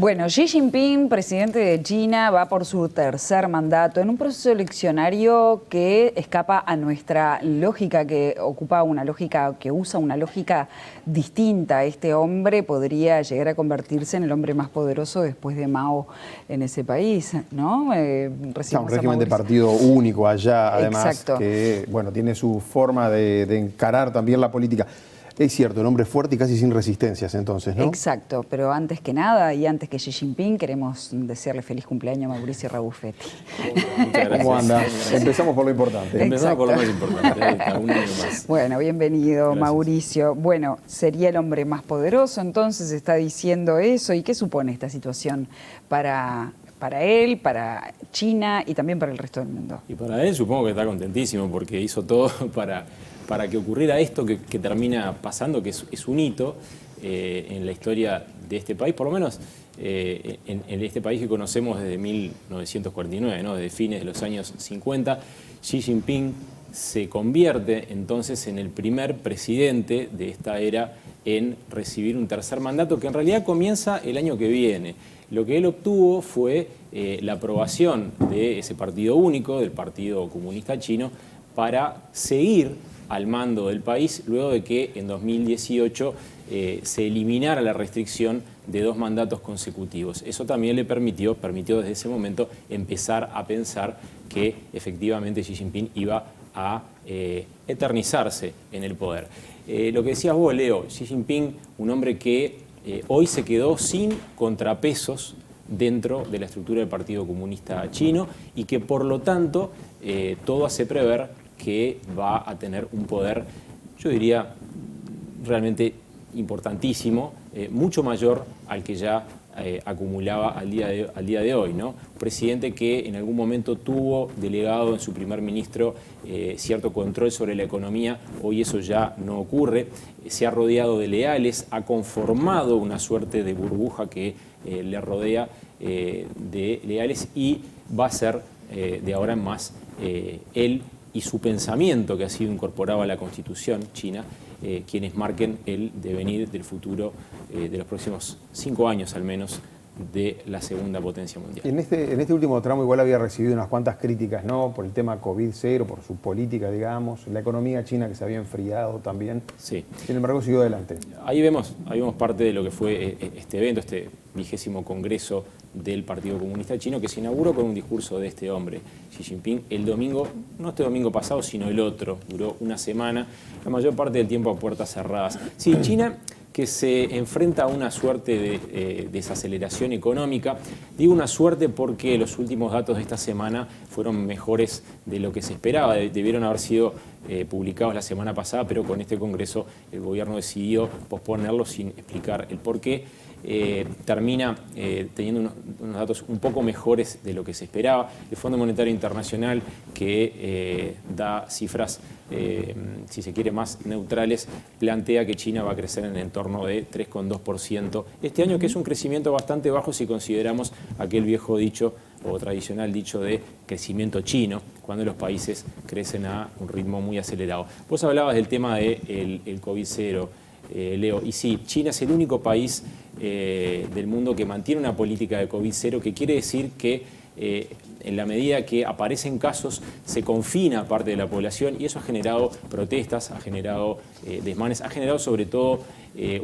Bueno, Xi Jinping, presidente de China, va por su tercer mandato en un proceso eleccionario que escapa a nuestra lógica, que usa una lógica distinta. Este hombre podría llegar a convertirse en el hombre más poderoso después de Mao en ese país, ¿no? Un régimen de partido único allá, además, exacto, que bueno, tiene su forma de encarar también la política. Es cierto, el hombre fuerte y casi sin resistencias, entonces, ¿no? Exacto, pero antes que nada y antes que Xi Jinping, queremos desearle feliz cumpleaños a Mauricio Rabuffetti. Muchas gracias. ¿Cómo anda? Empezamos por lo importante. Empezamos por lo más importante, un año más. Bueno, bienvenido, Gracias. Mauricio. Bueno, sería el hombre más poderoso, entonces está diciendo eso. ¿Y qué supone esta situación para él, para China y también para el resto del mundo? Y para él supongo que está contentísimo porque hizo todo para que ocurriera esto que termina pasando, que es un hito en la historia de este país, por lo menos en este país que conocemos desde 1949, ¿no? Desde fines de los años 50. Xi Jinping se convierte entonces en el primer presidente de esta era en recibir un tercer mandato que en realidad comienza el año que viene. Lo que él obtuvo fue la aprobación de ese partido único, del Partido Comunista Chino, para seguir al mando del país luego de que en 2018 se eliminara la restricción de 2 mandatos consecutivos. Eso también le permitió desde ese momento empezar a pensar que efectivamente Xi Jinping iba a eternizarse en el poder. Lo que decías vos, Leo, Xi Jinping, un hombre que hoy se quedó sin contrapesos dentro de la estructura del Partido Comunista Chino y que por lo tanto todo hace prever que va a tener un poder, yo diría, realmente importantísimo, mucho mayor al que ya acumulaba al día de hoy, ¿no? Un presidente que en algún momento tuvo delegado en su primer ministro cierto control sobre la economía, hoy eso ya no ocurre, se ha rodeado de leales, ha conformado una suerte de burbuja que le rodea de leales y va a ser de ahora en más él y su pensamiento que ha sido incorporado a la Constitución china, quienes marquen el devenir del futuro de los próximos 5 años al menos de la segunda potencia mundial. En este último tramo igual había recibido unas cuantas críticas, ¿no? Por el tema COVID-0, por su política, digamos, la economía china que se había enfriado también. Sí. Sin embargo, siguió adelante. Ahí vemos parte de lo que fue este evento, este 20º Congreso del Partido Comunista Chino, que se inauguró con un discurso de este hombre, Xi Jinping, el domingo, no este domingo pasado, sino el otro. Duró una semana, la mayor parte del tiempo a puertas cerradas. Sí, China, que se enfrenta a una suerte de desaceleración económica. Digo una suerte porque los últimos datos de esta semana fueron mejores de lo que se esperaba. Debieron haber sido publicados la semana pasada, pero con este Congreso el gobierno decidió posponerlo sin explicar el porqué. Termina teniendo unos datos un poco mejores de lo que se esperaba. El Fondo Monetario Internacional, que da cifras, si se quiere, más neutrales, plantea que China va a crecer en el entorno de 3,2% este año, que es un crecimiento bastante bajo si consideramos aquel viejo dicho o tradicional dicho de crecimiento chino, cuando los países crecen a un ritmo muy acelerado. Vos hablabas del tema del COVID-0, Leo, y sí, China es el único país del mundo que mantiene una política de COVID-0, que quiere decir que en la medida que aparecen casos se confina parte de la población y eso ha generado protestas, ha generado desmanes, ha generado sobre todo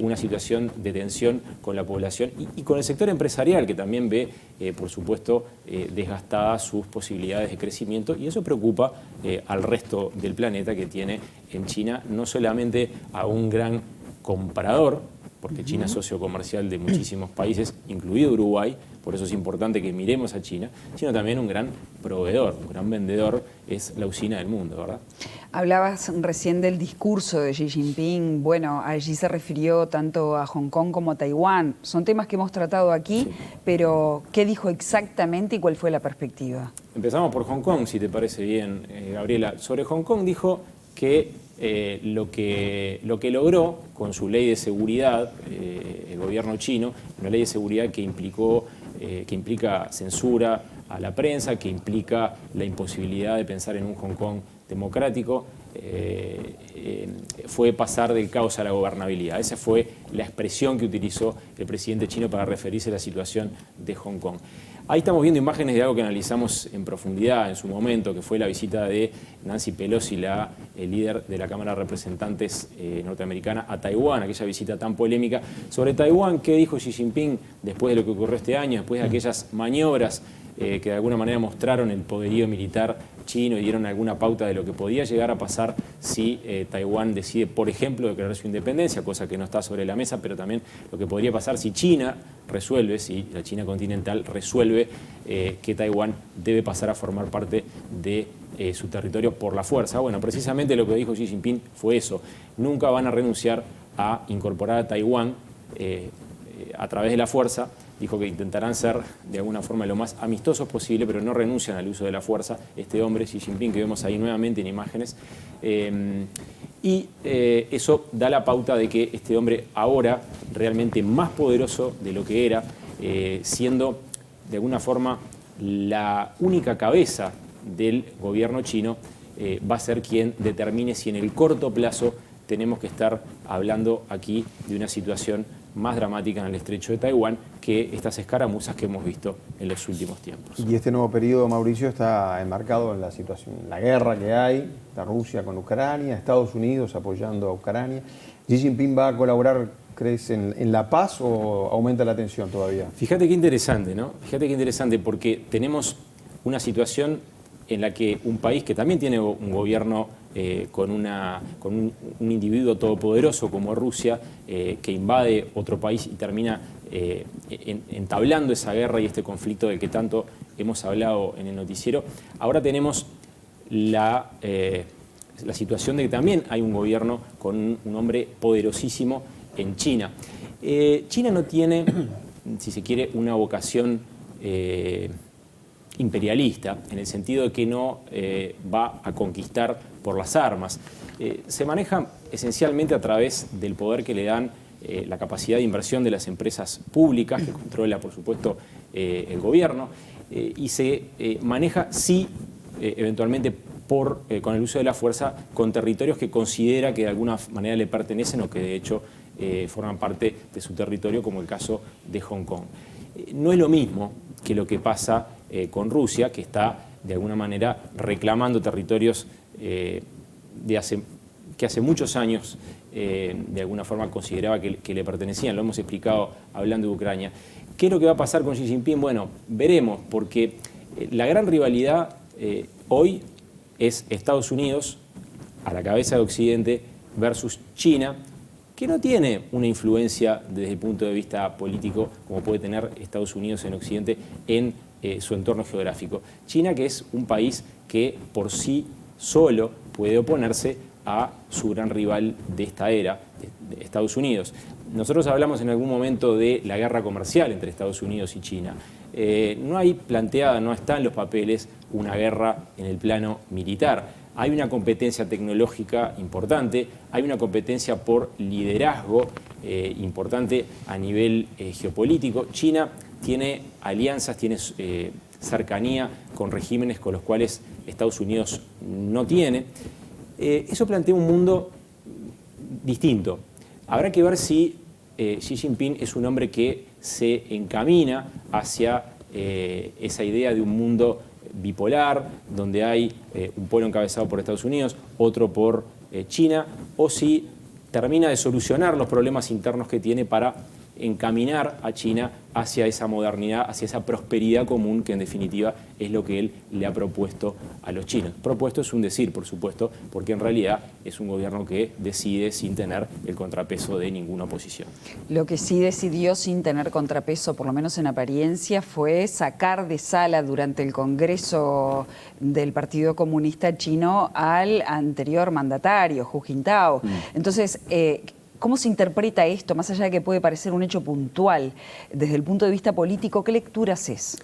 una situación de tensión con la población y con el sector empresarial, que también ve, por supuesto, desgastadas sus posibilidades de crecimiento, y eso preocupa al resto del planeta, que tiene en China no solamente a un gran comprador, porque China es socio comercial de muchísimos países, incluido Uruguay, por eso es importante que miremos a China, sino también un gran proveedor, un gran vendedor, es la usina del mundo, ¿verdad? Hablabas recién del discurso de Xi Jinping. Bueno, allí se refirió tanto a Hong Kong como a Taiwán. Son temas que hemos tratado aquí, sí, pero ¿qué dijo exactamente y cuál fue la perspectiva? Empezamos por Hong Kong, si te parece bien, Gabriela. Sobre Hong Kong dijo que lo que logró con su ley de seguridad, el gobierno chino, una ley de seguridad que implica censura a la prensa, que implica la imposibilidad de pensar en un Hong Kong democrático, fue pasar del caos a la gobernabilidad. Ese fue la expresión que utilizó el presidente chino para referirse a la situación de Hong Kong. Ahí estamos viendo imágenes de algo que analizamos en profundidad en su momento, que fue la visita de Nancy Pelosi, la líder de la Cámara de Representantes norteamericana, a Taiwán, aquella visita tan polémica. Sobre Taiwán, ¿qué dijo Xi Jinping después de lo que ocurrió este año, después de aquellas maniobras que de alguna manera mostraron el poderío militar chino y dieron alguna pauta de lo que podía llegar a pasar si Taiwán decide, por ejemplo, declarar su independencia, cosa que no está sobre la mesa, pero también lo que podría pasar si China resuelve, si la China continental resuelve que Taiwán debe pasar a formar parte de su territorio por la fuerza. Bueno, precisamente lo que dijo Xi Jinping fue eso. Nunca van a renunciar a incorporar a Taiwán a través de la fuerza. Dijo que intentarán ser de alguna forma lo más amistosos posible, pero no renuncian al uso de la fuerza. Este hombre, Xi Jinping, que vemos ahí nuevamente en imágenes. Eso da la pauta de que este hombre ahora, realmente más poderoso de lo que era, siendo de alguna forma la única cabeza del gobierno chino, va a ser quien determine si en el corto plazo tenemos que estar hablando aquí de una situación más dramática en el estrecho de Taiwán que estas escaramuzas que hemos visto en los últimos tiempos. Y este nuevo periodo, Mauricio, está enmarcado en la situación, la guerra que hay, está Rusia con Ucrania, Estados Unidos apoyando a Ucrania. ¿Xi Jinping va a colaborar, crees, en la paz o aumenta la tensión todavía? Fíjate qué interesante, ¿no? Fíjate qué interesante, porque tenemos una situación en la que un país que también tiene un gobierno con un individuo todopoderoso como Rusia, que invade otro país y termina entablando esa guerra y este conflicto del que tanto hemos hablado en el noticiero. Ahora tenemos la situación de que también hay un gobierno con un hombre poderosísimo en China. China no tiene, si se quiere, una vocación imperialista, en el sentido de que no va a conquistar por las armas. Se maneja esencialmente a través del poder que le dan la capacidad de inversión de las empresas públicas, que controla, por supuesto, el gobierno, y se maneja, sí, eventualmente con el uso de la fuerza, con territorios que considera que de alguna manera le pertenecen o que de hecho forman parte de su territorio, como el caso de Hong Kong. No es lo mismo que lo que pasa con Rusia, que está de alguna manera reclamando territorios que hace muchos años de alguna forma consideraba que le pertenecían. Lo hemos explicado hablando de Ucrania. ¿Qué es lo que va a pasar con Xi Jinping? Bueno, veremos, porque la gran rivalidad hoy es Estados Unidos, a la cabeza de Occidente, versus China, que no tiene una influencia desde el punto de vista político como puede tener Estados Unidos en Occidente en su entorno geográfico. China, que es un país que por sí solo puede oponerse a su gran rival de esta era, de Estados Unidos. Nosotros hablamos en algún momento de la guerra comercial entre Estados Unidos y China. No hay planteada, no está en los papeles una guerra en el plano militar. Hay una competencia tecnológica importante, hay una competencia por liderazgo importante a nivel geopolítico. China tiene alianzas, tiene cercanía con regímenes con los cuales Estados Unidos no tiene. Eso plantea un mundo distinto. Habrá que ver si Xi Jinping es un hombre que se encamina hacia esa idea de un mundo bipolar, donde hay un polo encabezado por Estados Unidos, otro por China, o si termina de solucionar los problemas internos que tiene para encaminar a China hacia esa modernidad, hacia esa prosperidad común que en definitiva es lo que él le ha propuesto a los chinos. Propuesto es un decir, por supuesto, porque en realidad es un gobierno que decide sin tener el contrapeso de ninguna oposición. Lo que sí decidió sin tener contrapeso, por lo menos en apariencia, fue sacar de sala durante el Congreso del Partido Comunista Chino al anterior mandatario, Hu Jintao. Entonces, ¿cómo se interpreta esto, más allá de que puede parecer un hecho puntual, desde el punto de vista político? ¿Qué lectura haces?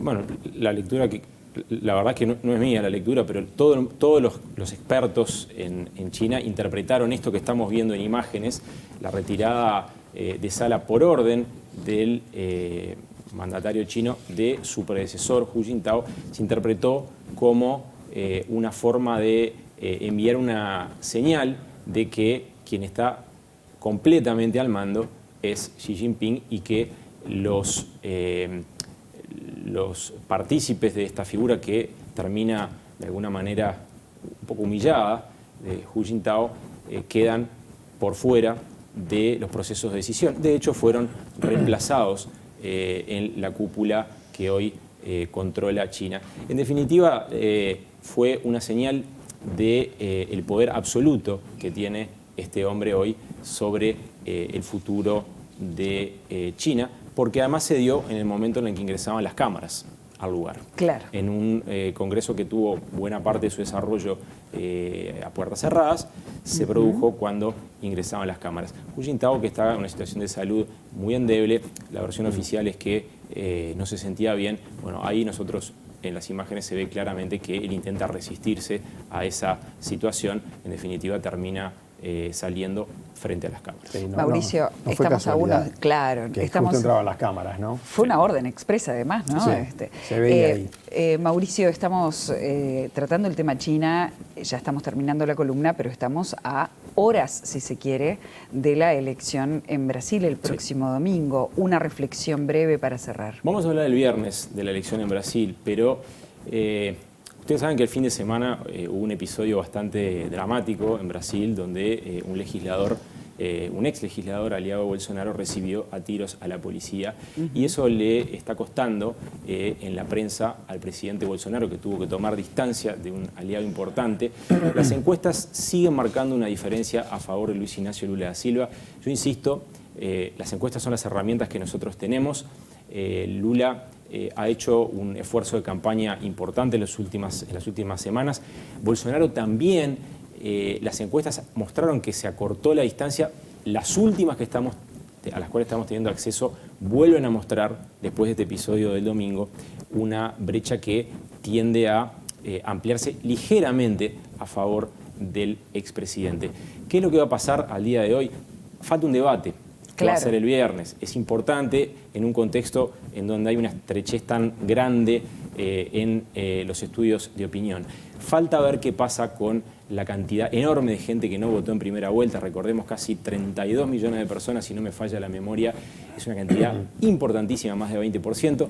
Bueno, la lectura que, la verdad es que no es mía la lectura, pero todos los expertos en China interpretaron esto que estamos viendo en imágenes, la retirada de sala por orden del mandatario chino de su predecesor, Hu Jintao, se interpretó como una forma de enviar una señal de que quien está completamente al mando es Xi Jinping y que los partícipes de esta figura que termina de alguna manera un poco humillada de Hu Jintao quedan por fuera de los procesos de decisión. De hecho, fueron reemplazados en la cúpula que hoy controla China. En definitiva, fue una señal del poder absoluto que tiene este hombre hoy sobre el futuro de China, porque además se dio en el momento en el que ingresaban las cámaras al lugar. Claro. En un congreso que tuvo buena parte de su desarrollo a puertas cerradas, se produjo cuando ingresaban las cámaras. Hu Jintao, que estaba en una situación de salud muy endeble, la versión oficial es que no se sentía bien. Bueno, ahí nosotros en las imágenes se ve claramente que él intenta resistirse a esa situación. En definitiva, termina saliendo frente a las cámaras. Sí, Mauricio, no fue estamos a uno, claro, que estamos, justo entraban las cámaras, ¿no? fue una orden expresa además, ¿no? Sí, se veía ahí. Mauricio, estamos tratando el tema China, ya estamos terminando la columna, pero estamos a horas, si se quiere, de la elección en Brasil el próximo domingo. Una reflexión breve para cerrar. Vamos a hablar el viernes de la elección en Brasil, pero ustedes saben que el fin de semana hubo un episodio bastante dramático en Brasil donde un ex legislador aliado de Bolsonaro recibió a tiros a la policía y eso le está costando en la prensa al presidente Bolsonaro, que tuvo que tomar distancia de un aliado importante. Las encuestas siguen marcando una diferencia a favor de Luis Ignacio Lula da Silva. Yo insisto, las encuestas son las herramientas que nosotros tenemos. Lula ha hecho un esfuerzo de campaña importante en las últimas semanas. Bolsonaro también, las encuestas mostraron que se acortó la distancia. Las últimas a las cuales estamos teniendo acceso vuelven a mostrar, después de este episodio del domingo, una brecha que tiende a ampliarse ligeramente a favor del expresidente. ¿Qué es lo que va a pasar al día de hoy? Falta un debate. Que va a ser el viernes. Es importante en un contexto en donde hay una estrechez tan grande en los estudios de opinión. Falta ver qué pasa con la cantidad enorme de gente que no votó en primera vuelta. Recordemos, casi 32 millones de personas, si no me falla la memoria. Es una cantidad importantísima, más de 20%.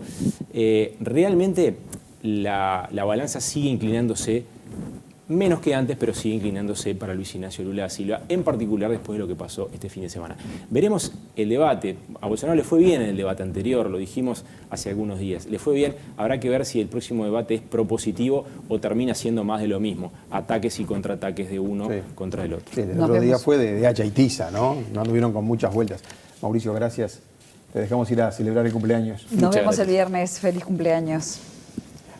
Realmente la balanza sigue inclinándose, menos que antes, pero sigue inclinándose para Luis Ignacio Lula da Silva, en particular después de lo que pasó este fin de semana. Veremos el debate. A Bolsonaro le fue bien en el debate anterior, lo dijimos hace algunos días. Le fue bien, habrá que ver si el próximo debate es propositivo o termina siendo más de lo mismo. Ataques y contraataques de uno contra el otro. Sí, el otro día fue de hacha y tiza, ¿no? No anduvieron con muchas vueltas. Mauricio, gracias. Te dejamos ir a celebrar el cumpleaños. Nos vemos el viernes. Feliz cumpleaños.